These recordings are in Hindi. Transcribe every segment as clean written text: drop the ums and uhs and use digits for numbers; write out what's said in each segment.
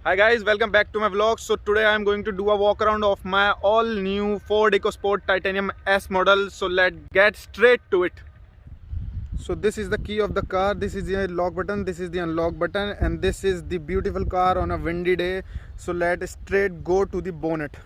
Hi guys, welcome back to my vlog. So today I am going to do a walk around of my all new Ford EcoSport Titanium S model. So let's get straight to it. So this is the key of the car, this is the lock button, this is the unlock button, and this is the beautiful car on a windy day. So let's straight go to the bonnet.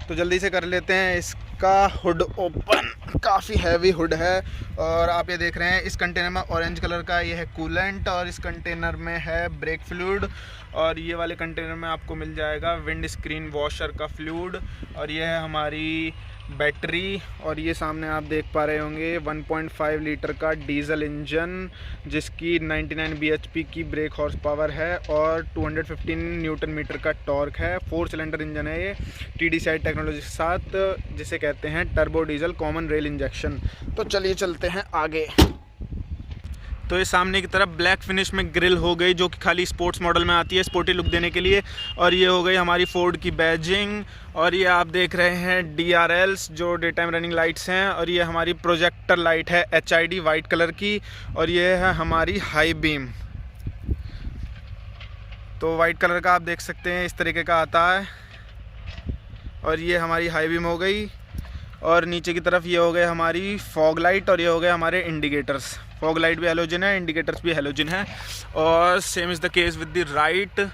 तो जल्दी से कर लेते हैं इसका हुड ओपन। काफ़ी हैवी हुड है और आप ये देख रहे हैं इस कंटेनर में ऑरेंज कलर का ये है कूलेंट और इस कंटेनर में है ब्रेक फ्लूइड और ये वाले कंटेनर में आपको मिल जाएगा विंड स्क्रीन वॉशर का फ्लूइड और ये है हमारी बैटरी। और ये सामने आप देख पा रहे होंगे 1.5 लीटर का डीजल इंजन जिसकी 99 bhp की ब्रेक हॉर्स पावर है और 215 न्यूटन मीटर का टॉर्क है। 4 सिलेंडर इंजन है ये TDCI टेक्नोलॉजी के साथ, जिसे कहते हैं turbo diesel common rail injection. तो चलिए चलते हैं आगे। तो ये सामने की तरफ ब्लैक फिनिश में ग्रिल हो गई जो कि खाली स्पोर्ट्स मॉडल में आती है स्पोर्टी लुक देने के लिए। और ये हो गई हमारी फोर्ड की बैजिंग और ये आप देख रहे हैं DRLs जो डे टाइम रनिंग लाइट्स हैं और ये हमारी प्रोजेक्टर लाइट है HID वाइट कलर की और ये है हमारी हाई बीम। तो वाइट कलर का आप देख सकते हैं इस तरीके का आता है और ये हमारी हाई बीम हो गई। और नीचे की तरफ ये हो गए हमारी फॉग लाइट और ये हो गए हमारे इंडिकेटर्स। फॉग लाइट भी हेलोजन है, इंडिकेटर्स भी हेलोजन है। और same is the case with the right.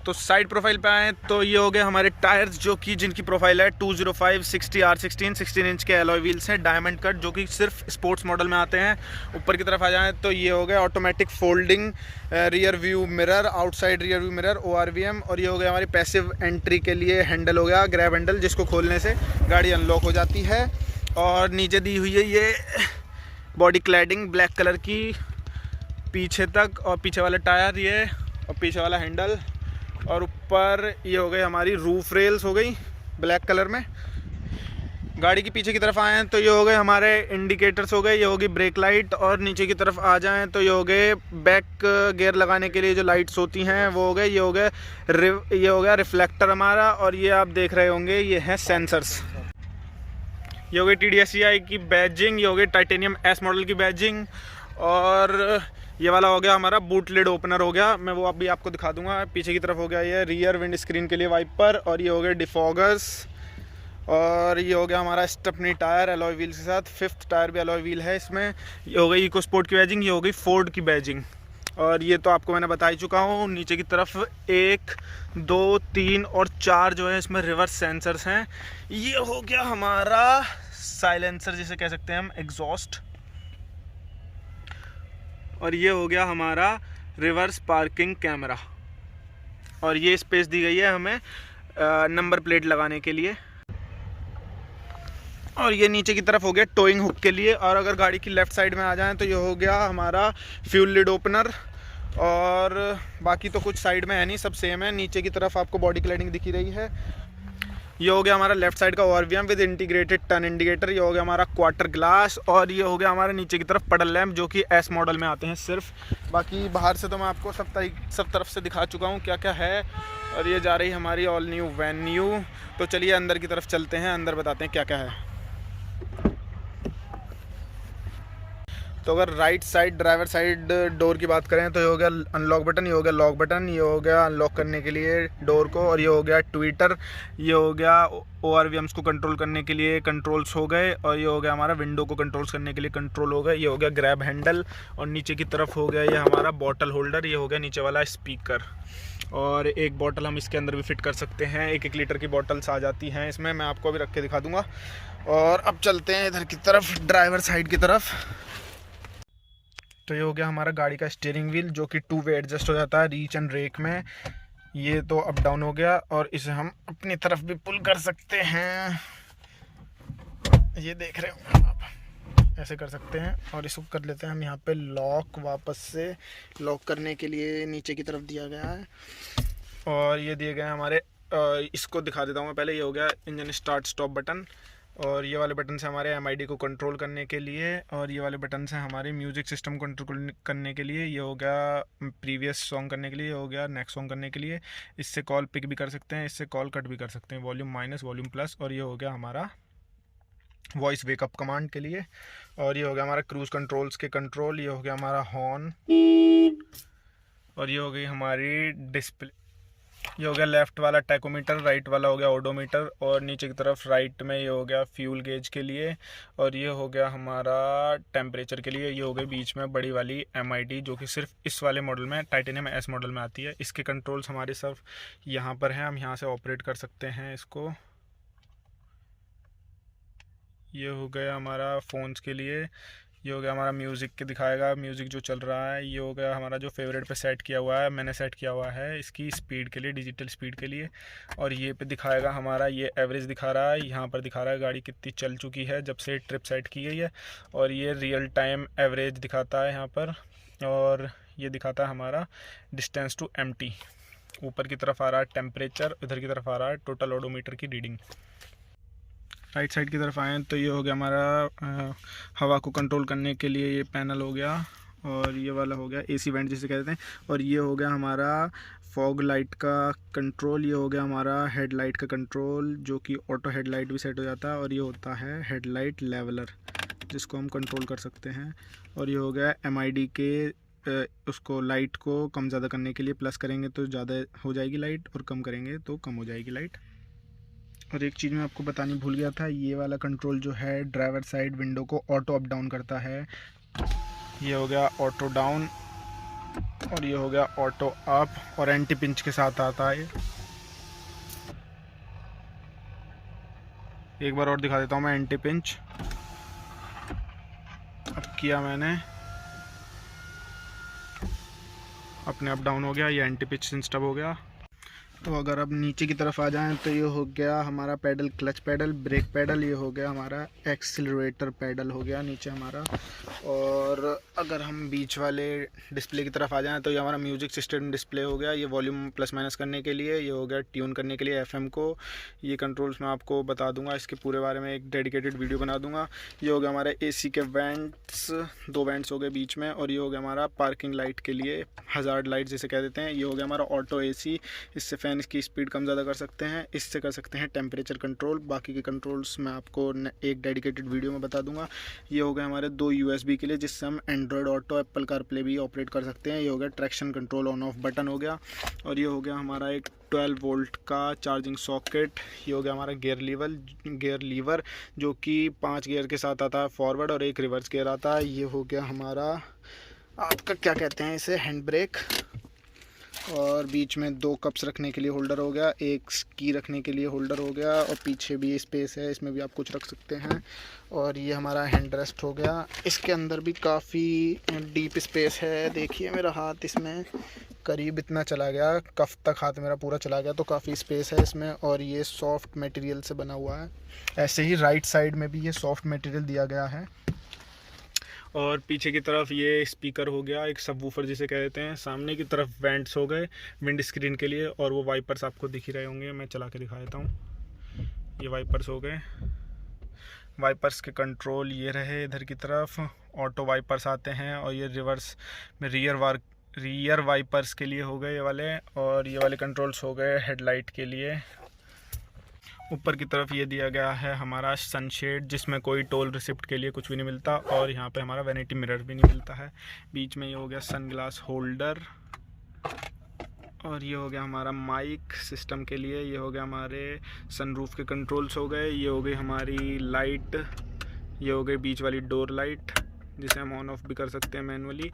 तो साइड प्रोफाइल पे आए तो ये हो गए हमारे टायर्स जो कि जिनकी प्रोफाइल है 205 60 R16 16 इंच के एलॉय व्हील्स हैं डायमंड कट जो कि सिर्फ स्पोर्ट्स मॉडल में आते हैं। ऊपर की तरफ आ जाएं तो ये हो गए automatic folding rear view mirror, outside rear view mirror ORVM। और ये हो गया हमारी पैसिव एंट्री के लिए हैंडल हो गया ग्रैब हैंडल जिसको खोलने से गाड़ी अनलॉक हो जाती है। और नीचे दी हुई है ये बॉडी क्लैडिंग ब्लैक कलर की पीछे तक और पीछे वाला टायर ये और पीछे वाला हैंडल। और ऊपर ये हो गई हमारी रूफ रेल्स हो गई ब्लैक कलर में। गाड़ी की पीछे की तरफ आएँ तो ये हो गए हमारे इंडिकेटर्स हो गए, ये होगी ब्रेक लाइट। और नीचे की तरफ आ जाएँ तो ये हो गए बैक गियर लगाने के लिए जो लाइट्स होती हैं वो हो गए। ये हो गया रिफ्लेक्टर हमारा। और ये आप देख रहे होंगे ये हैं सेंसर्स। ये हो गई TDCI की बैजिंग, ये हो गई टाइटेनियम S मॉडल की बैजिंग। और ये वाला हो गया हमारा बूट लिड ओपनर हो गया, मैं वो अभी आपको दिखा दूंगा। पीछे की तरफ हो गया ये रियर विंड स्क्रीन के लिए वाइपर और ये हो गए डिफॉगर्स। और ये हो गया हमारा स्टेपनी टायर एलॉय व्हील के साथ, 5th टायर भी एलॉय व्हील है इसमें। ये हो गई इकोस्पोर्ट की बैजिंग, ये हो गई फोर्ड की बैजिंग। और ये तो आपको मैंने बता ही चुका हूँ। नीचे की तरफ 1 2 3 और 4 जो है इसमें रिवर्स सेंसर्स हैं। ये हो गया हमारा साइलेंसर जिसे कह सकते हैं हम एग्जॉस्ट। और ये हो गया हमारा रिवर्स पार्किंग कैमरा। और ये स्पेस दी गई है हमें नंबर प्लेट लगाने के लिए। और ये नीचे की तरफ हो गया टोइंग हुक के लिए। और अगर गाड़ी की लेफ़्ट साइड में आ जाएं तो ये हो गया हमारा फ्यूल लिड ओपनर। और बाकी तो कुछ साइड में है नहीं, सब सेम है। नीचे की तरफ आपको बॉडी क्लैडिंग दिखी रही है। ये हो गया हमारा लेफ्ट साइड का ORVM with integrated turn indicator. ये हो गया हमारा क्वार्टर ग्लास। और ये हो गया हमारे नीचे की तरफ पडल लैम्प जो कि S मॉडल में आते हैं सिर्फ। बाकी बाहर से तो मैं आपको सब तरफ से दिखा चुका हूँ क्या क्या है। और ये जा रही हमारी ऑल न्यू वेन्यू। तो चलिए अंदर की तरफ चलते हैं, अंदर बताते हैं क्या क्या है। तो अगर right side driver side door की बात करें तो ये हो गया अनलॉक बटन, ये हो गया लॉक बटन, ये हो गया अनलॉक करने के लिए डोर को। और ये हो गया ट्विटर, ये हो गया ORVMs को कंट्रोल करने के लिए कंट्रोल्स हो गए। और ये हो गया हमारा विंडो को कंट्रोल्स करने के लिए कंट्रोल हो गए। ये हो गया ग्रैब हैंडल। और नीचे की तरफ हो गया ये हमारा बॉटल होल्डर, ये हो गया नीचे वाला स्पीकर। और एक बॉटल हम इसके अंदर भी फिट कर सकते हैं, 1 लीटर की बॉटल्स आ जाती हैं इसमें, मैं आपको अभी रख के दिखा दूँगा। और अब चलते हैं इधर की तरफ ड्राइवर साइड की तरफ। तो ये हो गया हमारा गाड़ी का स्टीयरिंग व्हील जो कि 2 वे एडजस्ट हो जाता है रीच एंड रेक में। ये तो अप डाउन हो गया और इसे हम अपनी तरफ भी पुल कर सकते हैं, ये देख रहे हो आप, ऐसे कर सकते हैं। और इसको कर लेते हैं हम यहाँ पे लॉक, वापस से लॉक करने के लिए नीचे की तरफ दिया गया है। और ये दिए गए हमारे इसको दिखा देता हूँ मैं पहले। ये हो गया इंजन स्टार्ट स्टॉप बटन। और ये वाले बटन से हमारे MID को कंट्रोल करने के लिए। और ये वाले बटन से हमारे म्यूज़िक सिस्टम को कंट्रोल करने के लिए। ये हो गया प्रीवियस सॉन्ग करने के लिए, ये हो गया नेक्स्ट सॉन्ग करने के लिए। इससे कॉल पिक भी कर सकते हैं, इससे कॉल कट भी कर सकते हैं, वॉल्यूम माइनस वॉल्यूम प्लस। और ये हो गया हमारा वॉइस वेकअप कमांड के लिए। और ये हो गया हमारा क्रूज़ कंट्रोल्स के कंट्रोल। ये हो गया हमारा हॉर्न। और ये हो गई हमारी डिस्प्ले। ये हो गया लेफ़्ट वाला टैकोमीटर, राइट वाला हो गया ओडोमीटर, और नीचे की तरफ राइट में ये हो गया फ्यूल गेज के लिए, और ये हो गया हमारा टेम्परेचर के लिए। ये हो गई बीच में बड़ी वाली MID जो कि सिर्फ इस वाले मॉडल में, टाइटेनियम S मॉडल में आती है। इसके कंट्रोल्स हमारे सिर्फ यहाँ पर हैं, हम यहाँ से ऑपरेट कर सकते हैं इसको। ये हो गया हमारा फ़ोन्स के लिए। ये हो गया हमारा म्यूज़िक के दिखाएगा, म्यूज़िक जो चल रहा है। ये हो गया हमारा जो फेवरेट पे सेट किया हुआ है, मैंने सेट किया हुआ है इसकी स्पीड के लिए, डिजिटल स्पीड के लिए। और ये पे दिखाएगा हमारा, ये एवरेज दिखा रहा है, यहाँ पर दिखा रहा है गाड़ी कितनी चल चुकी है जब से ट्रिप सेट की गई है। और ये रियल टाइम एवरेज दिखाता है यहाँ पर। और ये दिखाता है हमारा डिस्टेंस टू एम्प्टी। ऊपर की तरफ आ रहा है टेम्परेचर, इधर की तरफ आ रहा है टोटल ओडोमीटर की रीडिंग। राइट साइड की तरफ आए तो ये हो गया हमारा हवा को कंट्रोल करने के लिए ये पैनल हो गया, और ये वाला हो गया AC वेंट जिसे कहते हैं। और ये हो गया हमारा फॉग लाइट का कंट्रोल। ये हो गया हमारा हेडलाइट का कंट्रोल जो कि ऑटो हेडलाइट भी सेट हो जाता है। और ये होता है हेडलाइट लेवलर जिसको हम कंट्रोल कर सकते हैं। और ये हो गया MID के उसको लाइट को कम ज़्यादा करने के लिए, प्लस करेंगे तो ज़्यादा हो जाएगी लाइट और कम करेंगे तो कम हो जाएगी लाइट। और एक चीज़ मैं आपको बतानी भूल गया था, ये वाला कंट्रोल जो है ड्राइवर साइड विंडो को ऑटो अप डाउन करता है। ये हो गया ऑटो डाउन, और ये हो गया ऑटो अप, और एंटी पिंच के साथ आता है। एक बार और दिखा देता हूँ मैं एंटी पिंच। अब किया मैंने, अपने अप डाउन हो गया, ये एंटी पिंच इंस्टॉप हो गया। तो अगर अब नीचे की तरफ आ जाएं तो ये हो गया हमारा pedal, clutch pedal, brake pedal. ये हो गया हमारा एक्सीलरेटर पैडल हो गया नीचे हमारा। और अगर हम बीच वाले डिस्प्ले की तरफ आ जाएं तो ये हमारा म्यूजिक सिस्टम डिस्प्ले हो गया। ये वॉल्यूम प्लस माइनस करने के लिए, ये हो गया ट्यून करने के लिए FM को। ये कंट्रोल्स मैं आपको बता दूंगा, इसके पूरे बारे में एक डेडिकेटेड वीडियो बना दूंगा। ये हो गया हमारे AC के वेंट्स, 2 वेंट्स हो गए बीच में। और ये हो गया हमारा पार्किंग लाइट के लिए, हज़ार्ड लाइट जिसे कह देते हैं। ये हो गया हमारा ऑटो AC, इससे फैन इसकी स्पीड कम ज़्यादा कर सकते हैं। इससे कर सकते हैं टेम्परेचर कंट्रोल। बाकी के कंट्रोल्स मैं आपको एक डेडिकेटेड वीडियो में बता दूंगा। ये हो गए हमारे 2 USB के लिए जिससे हम एंड्रॉयड ऑटो, एप्पल कारप्ले भी ऑपरेट कर सकते हैं। ये हो गया traction control on off button हो गया। और ये हो गया हमारा एक 12 वोल्ट का चार्जिंग सॉकेट। ये हो गया हमारा गियर लीवर जो कि 5 गियर के साथ आता है, फॉरवर्ड, और एक रिवर्स गियर आता है। ये हो गया हमारा आपका क्या कहते हैं इसे, हैंड ब्रेक। और बीच में 2 कप्स रखने के लिए होल्डर हो गया, एक की रखने के लिए होल्डर हो गया, और पीछे भी स्पेस है, इसमें भी आप कुछ रख सकते हैं। और ये हमारा हैंड रेस्ट हो गया। इसके अंदर भी काफ़ी डीप स्पेस है। देखिए मेरा हाथ इसमें करीब इतना चला गया, कफ तक हाथ मेरा पूरा चला गया, तो काफ़ी स्पेस है इसमें। और ये सॉफ्ट मटेरियल से बना हुआ है। ऐसे ही राइट साइड में भी ये सॉफ्ट मटेरियल दिया गया है। और पीछे की तरफ ये स्पीकर हो गया, एक सबवूफर जिसे कह देते हैं। सामने की तरफ वेंट्स हो गए विंड स्क्रीन के लिए, और वो वाइपर्स आपको दिख ही रहे होंगे, मैं चला के दिखा देता हूँ। ये वाइपर्स हो गए। वाइपर्स के कंट्रोल ये रहे, इधर की तरफ ऑटो वाइपर्स आते हैं। और ये रिवर्स में रियर वाइपर्स के लिए हो गए ये वाले। और ये वाले कंट्रोल्स हो गए हेडलाइट के लिए। ऊपर की तरफ ये दिया गया है हमारा सनशेड जिसमें कोई टोल रिसिप्ट के लिए कुछ भी नहीं मिलता, और यहाँ पे हमारा वैनिटी मिरर भी नहीं मिलता है। बीच में ये हो गया सन ग्लास होल्डर। और ये हो गया हमारा माइक सिस्टम के लिए। ये हो गया हमारे सनरूफ के कंट्रोल्स हो गए। ये हो गई हमारी लाइट, ये हो गई बीच वाली डोर लाइट जिसे हम ऑन ऑफ भी कर सकते हैं मैनुअली,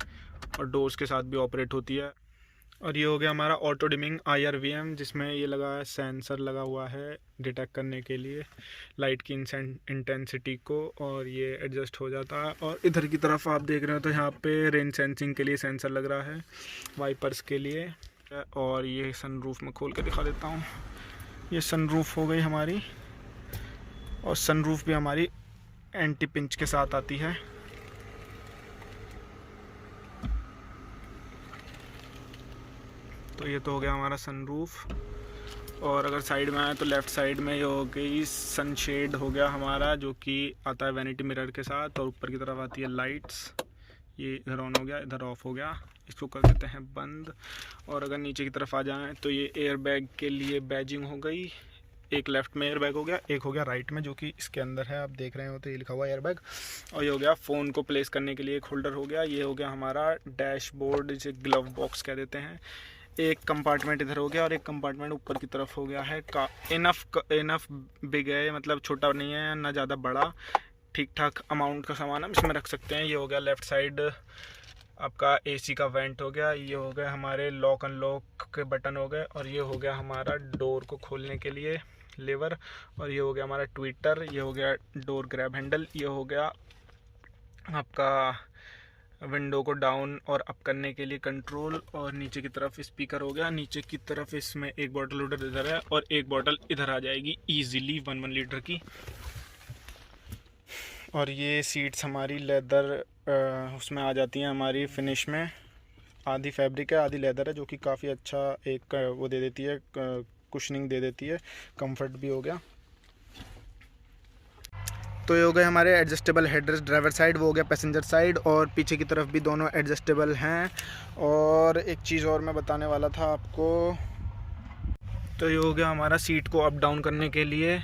और डोर्स के साथ भी ऑपरेट होती है। और ये हो गया हमारा ऑटो डिमिंग IRVM जिसमें ये लगा है, सेंसर लगा हुआ है डिटेक्ट करने के लिए लाइट की इंटेंसिटी को, और ये एडजस्ट हो जाता है। और इधर की तरफ आप देख रहे हो तो यहाँ पे रेन सेंसिंग के लिए सेंसर लग रहा है वाइपर्स के लिए। और ये सनरूफ में खोल के दिखा देता हूँ। ये सनरूफ हो गई हमारी, और सनरूफ भी हमारी एंटी पिंच के साथ आती है। तो ये तो हो गया हमारा सनरूफ। और अगर साइड में आए तो लेफ़्ट साइड में ये हो गई सनशेड हो गया हमारा जो कि आता है वैनिटी मिरर के साथ। और ऊपर की तरफ आती है लाइट्स, ये इधर ऑन हो गया, इधर ऑफ हो गया, इसको कर देते हैं बंद। और अगर नीचे की तरफ आ जाएं तो ये एयर बैग के लिए बैजिंग हो गई। एक लेफ्ट में एयरबैग हो गया, एक हो गया राइट में जो कि इसके अंदर है, आप देख रहे हो तो ये लिखा हुआ है एयरबैग। और ये हो गया फ़ोन को प्लेस करने के लिए एक होल्डर हो गया। ये हो गया हमारा डैशबोर्ड, जिसे ग्लव बॉक्स कह देते हैं। एक कंपार्टमेंट इधर हो गया और एक कंपार्टमेंट ऊपर की तरफ हो गया है। इनफ बिग है, मतलब छोटा नहीं है ना ज़्यादा बड़ा, ठीक ठाक अमाउंट का सामान हम इसमें रख सकते हैं। ये हो गया लेफ़्ट साइड आपका एसी का वेंट हो गया। ये हो गया हमारे लॉक अनलॉक के बटन हो गए। और ये हो गया हमारा डोर को खोलने के लिए लेवर। और ये हो गया हमारा ट्विटर। ये हो गया डोर ग्रैब हैंडल। ये हो गया आपका विंडो को डाउन और अप करने के लिए कंट्रोल। और नीचे की तरफ स्पीकर हो गया। नीचे की तरफ इसमें एक बॉटल उधर इधर है और एक बॉटल इधर आ जाएगी ईजिली 1 लीटर की। और ये सीट्स हमारी लेदर उसमें आ जाती हैं हमारी फिनिश में, आधी फैब्रिक है आधी लेदर है, जो कि काफ़ी अच्छा एक वो दे देती है, कुशनिंग दे देती है, कंफर्ट भी हो गया। तो ये हो गए हमारे एडजस्टेबल हेडरेस्ट ड्राइवर साइड, वो हो गया पैसेंजर साइड, और पीछे की तरफ भी दोनों एडजस्टेबल हैं। और एक चीज़ और मैं बताने वाला था आपको, तो ये हो गया हमारा सीट को अप डाउन करने के लिए।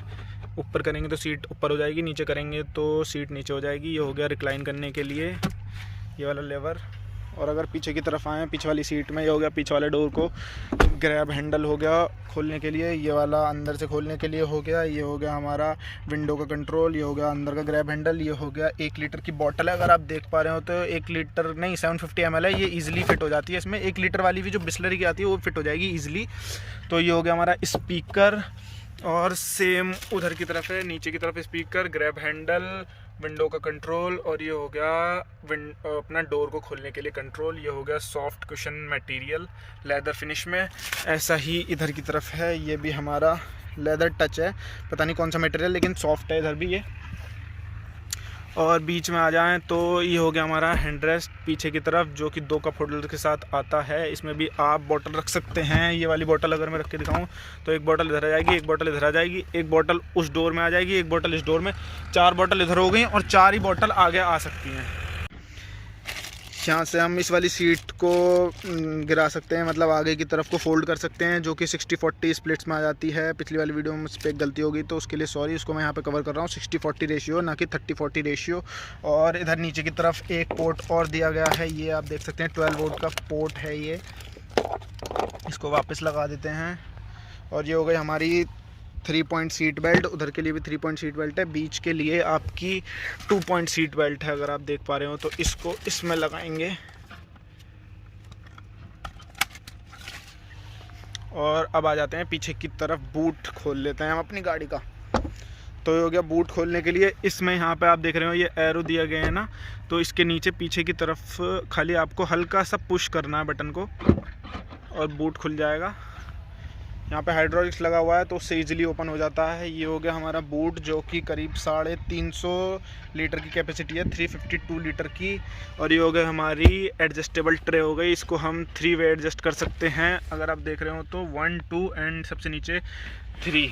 ऊपर करेंगे तो सीट ऊपर हो जाएगी, नीचे करेंगे तो सीट नीचे हो जाएगी। ये हो गया रिक्लाइन करने के लिए ये वाला लेवर। और अगर पीछे की तरफ आएँ पीछे वाली सीट में, ये हो गया पीछे वाले डोर को ग्रैब हैंडल हो गया खोलने के लिए, ये वाला अंदर से खोलने के लिए हो गया। ये हो गया हमारा विंडो का कंट्रोल। ये हो गया अंदर का ग्रैब हैंडल। ये हो गया 1 लीटर की बॉटल है, अगर आप देख पा रहे हो तो 1 लीटर नहीं 750 ml है। ये ईजिली फिट हो जाती है इसमें। 1 लीटर वाली भी जो बिस्लरी की आती है वो फिट हो जाएगी ईजिली। तो ये हो गया हमारा स्पीकर, और सेम उधर की तरफ है, नीचे की तरफ स्पीकर, ग्रैब हैंडल, विंडो का कंट्रोल। और ये हो गया अपना डोर को खोलने के लिए कंट्रोल। ये हो गया soft cushion material leather finish में। ऐसा ही इधर की तरफ है, ये भी हमारा लेदर टच है, पता नहीं कौन सा मटेरियल लेकिन सॉफ्ट है इधर भी ये। और बीच में आ जाएं तो ये हो गया हमारा हैंड रेस्ट पीछे की तरफ, जो कि 2 कप होल्डर के साथ आता है। इसमें भी आप बॉटल रख सकते हैं। ये वाली बॉटल अगर मैं रख के दिखाऊं तो एक बॉटल इधर आ जाएगी, एक बॉटल इधर आ जाएगी, एक बॉटल उस डोर में आ जाएगी, एक बॉटल इस डोर में, 4 बॉटल इधर हो गई और 4 ही बॉटल आगे आ सकती हैं। यहाँ से हम इस वाली सीट को गिरा सकते हैं, मतलब आगे की तरफ को फोल्ड कर सकते हैं, जो कि 60-40 स्प्लिट्स में आ जाती है। पिछली वाली वीडियो में उस पर गलती होगी तो उसके लिए सॉरी, उसको मैं यहाँ पे कवर कर रहा हूँ 60-40 रेशियो, ना कि 30-40 रेशियो। और इधर नीचे की तरफ एक पोर्ट और दिया गया है, ये आप देख सकते हैं 12 वोल्ट का पोर्ट है ये। इसको वापस लगा देते हैं। और ये हो गई हमारी 3 पॉइंट सीट बेल्ट, उधर के लिए भी 3 पॉइंट सीट बेल्ट है, बीच के लिए आपकी 2 पॉइंट सीट बेल्ट है, अगर आप देख पा रहे हो तो इसको इसमें लगाएंगे। और अब आ जाते हैं पीछे की तरफ, बूट खोल लेते हैं हम अपनी गाड़ी का। तो ये हो गया बूट खोलने के लिए। इसमें यहाँ पे आप देख रहे हो ये एरो दिया गया है ना, तो इसके नीचे पीछे की तरफ खाली आपको हल्का सा पुश करना है बटन को और बूट खुल जाएगा। यहाँ पे हाइड्रोलिक्स लगा हुआ है तो उससे इजीली ओपन हो जाता है। ये हो गया हमारा बूट, जो कि करीब 350 लीटर की कैपेसिटी है, 352 लीटर की। और ये हो गई हमारी एडजस्टेबल ट्रे हो गई, इसको हम 3 वे एडजस्ट कर सकते हैं, अगर आप देख रहे हो तो 1, 2 एंड सबसे नीचे 3,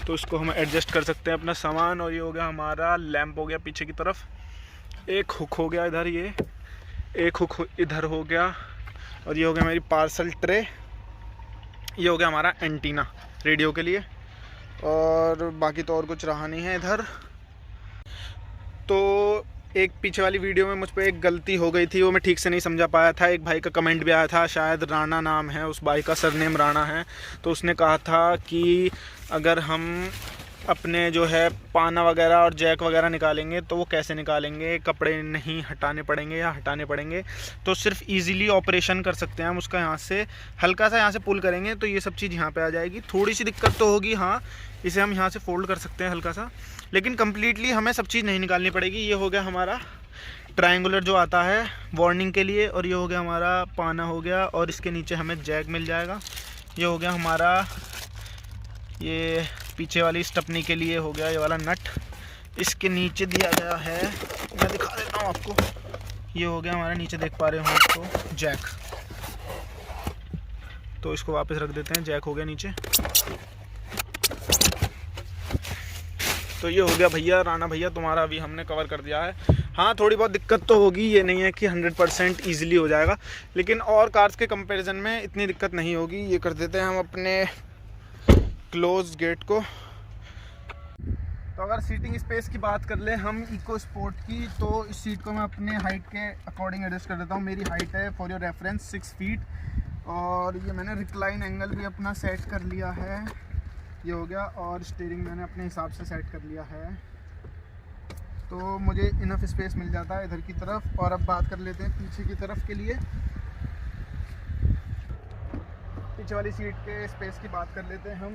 तो इसको हम एडजस्ट कर सकते हैं अपना सामान। और ये हो गया हमारा लैंप हो गया पीछे की तरफ, एक हुक हो गया इधर, ये एक हुक इधर हो गया। और ये हो गया मेरी पार्सल ट्रे। ये हो गया हमारा एंटीना रेडियो के लिए, और बाकी तो और कुछ रहा नहीं है इधर। तो एक पीछे वाली वीडियो में मुझ पर एक गलती हो गई थी, वो मैं ठीक से नहीं समझा पाया था। एक भाई का कमेंट भी आया था, शायद राणा नाम है उस भाई का, सरनेम राणा है। तो उसने कहा था कि अगर हम अपने जो है पाना वगैरह और जैक वगैरह निकालेंगे तो वो कैसे निकालेंगे, कपड़े नहीं हटाने पड़ेंगे या हटाने पड़ेंगे। तो सिर्फ इजीली ऑपरेशन कर सकते हैं हम उसका, यहाँ से हल्का सा यहाँ से पुल करेंगे तो ये सब चीज़ यहाँ पे आ जाएगी। थोड़ी सी दिक्कत तो होगी, हाँ, इसे हम यहाँ से फोल्ड कर सकते हैं हल्का सा, लेकिन कम्प्लीटली हमें सब चीज़ नहीं निकालनी पड़ेगी। ये हो गया हमारा ट्रायंगुलर जो आता है वार्निंग के लिए, और ये हो गया हमारा पाना हो गया, और इसके नीचे हमें जैक मिल जाएगा। ये हो गया हमारा ये पीछे वाली स्टपनी के लिए हो गया ये वाला नट, इसके नीचे दिया गया है, मैं दिखा देता हूँ आपको। ये हो गया हमारा, नीचे देख पा रहे हो आपको, जैक। तो इसको वापस रख देते हैं, जैक हो गया नीचे। तो ये हो गया भैया, राणा भैया, तुम्हारा भी हमने कवर कर दिया है। हाँ, थोड़ी बहुत दिक्कत तो होगी, ये नहीं है कि 100% ईजिली हो जाएगा, लेकिन और कार्स के कंपैरिजन में इतनी दिक्कत नहीं होगी। ये कर देते हैं हम अपने क्लोज गेट को। तो अगर सीटिंग स्पेस की बात कर ले हम इको स्पोर्ट की, तो इस सीट को मैं अपने हाइट के अकॉर्डिंग एडजस्ट कर देता हूँ। मेरी हाइट है फॉर योर रेफरेंस 6 फीट, और ये मैंने रिक्लाइन एंगल भी अपना सेट कर लिया है, ये हो गया। और स्टीयरिंग मैंने अपने हिसाब से सेट कर लिया है, तो मुझे इनफ स्पेस मिल जाता है इधर की तरफ। और अब बात कर लेते हैं पीछे की तरफ के लिए। पीछे वाली सीट के स्पेस की बात कर लेते हैं हम।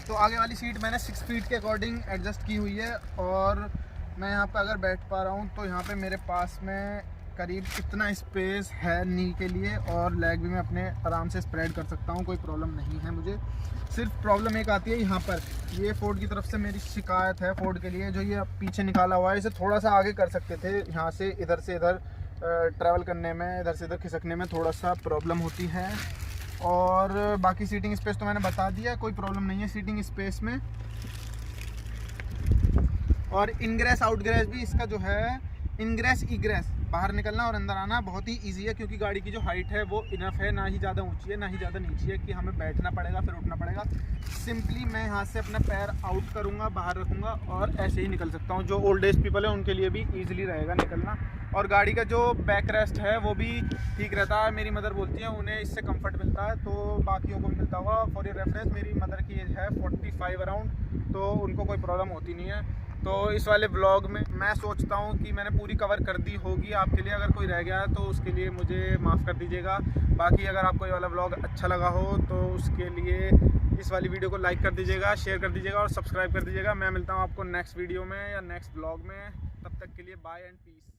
तो आगे वाली सीट मैंने 6 फीट के अकॉर्डिंग एडजस्ट की हुई है, और मैं यहाँ पर अगर बैठ पा रहा हूँ तो यहाँ पे मेरे पास में करीब इतना स्पेस है नी के लिए, और लेग भी मैं अपने आराम से स्प्रेड कर सकता हूँ, कोई प्रॉब्लम नहीं है मुझे। सिर्फ प्रॉब्लम एक आती है यहाँ पर, ये फोर्ड की तरफ से मेरी शिकायत है फोर्ड के लिए, जो ये पीछे निकाला हुआ है, इसे थोड़ा सा आगे कर सकते थे। यहाँ से इधर ट्रैवल करने में, इधर से इधर खिसकने में थोड़ा सा प्रॉब्लम होती है। और बाकी सीटिंग स्पेस तो मैंने बता दिया, कोई प्रॉब्लम नहीं है सीटिंग स्पेस में। और इनग्रेस आउटग्रेस भी इसका जो है, इनग्रेस इग्रेस बाहर निकलना और अंदर आना बहुत ही इजी है, क्योंकि गाड़ी की जो हाइट है वो इनफ है, ना ही ज़्यादा ऊंची है ना ही ज़्यादा नीची है कि हमें बैठना पड़ेगा फिर उठना पड़ेगा। सिंपली मैं यहाँ से अपना पैर आउट करूँगा, बाहर रखूँगा और ऐसे ही निकल सकता हूँ। जो ओल्ड एज पीपल है उनके लिए भी ईजिली रहेगा निकलना। और गाड़ी का जो बैक रेस्ट है वो भी ठीक रहता है। मेरी मदर बोलती है उन्हें इससे कंफर्ट मिलता है, तो बाकियों को भी मिलता होगा। फॉर योर रेफरेंस मेरी मदर की एज है 45 अराउंड, तो उनको कोई प्रॉब्लम होती नहीं है। तो इस वाले व्लॉग में मैं सोचता हूँ कि मैंने पूरी कवर कर दी होगी आपके लिए। अगर कोई रह गया है तो उसके लिए मुझे माफ़ कर दीजिएगा। बाकी अगर आपको ये वाला व्लॉग अच्छा लगा हो तो उसके लिए इस वाली वीडियो को लाइक कर दीजिएगा, शेयर कर दीजिएगा और सब्सक्राइब कर दीजिएगा। मैं मिलता हूँ आपको नेक्स्ट वीडियो में या नेक्स्ट व्लॉग में। तब तक के लिए बाय एंड पीस।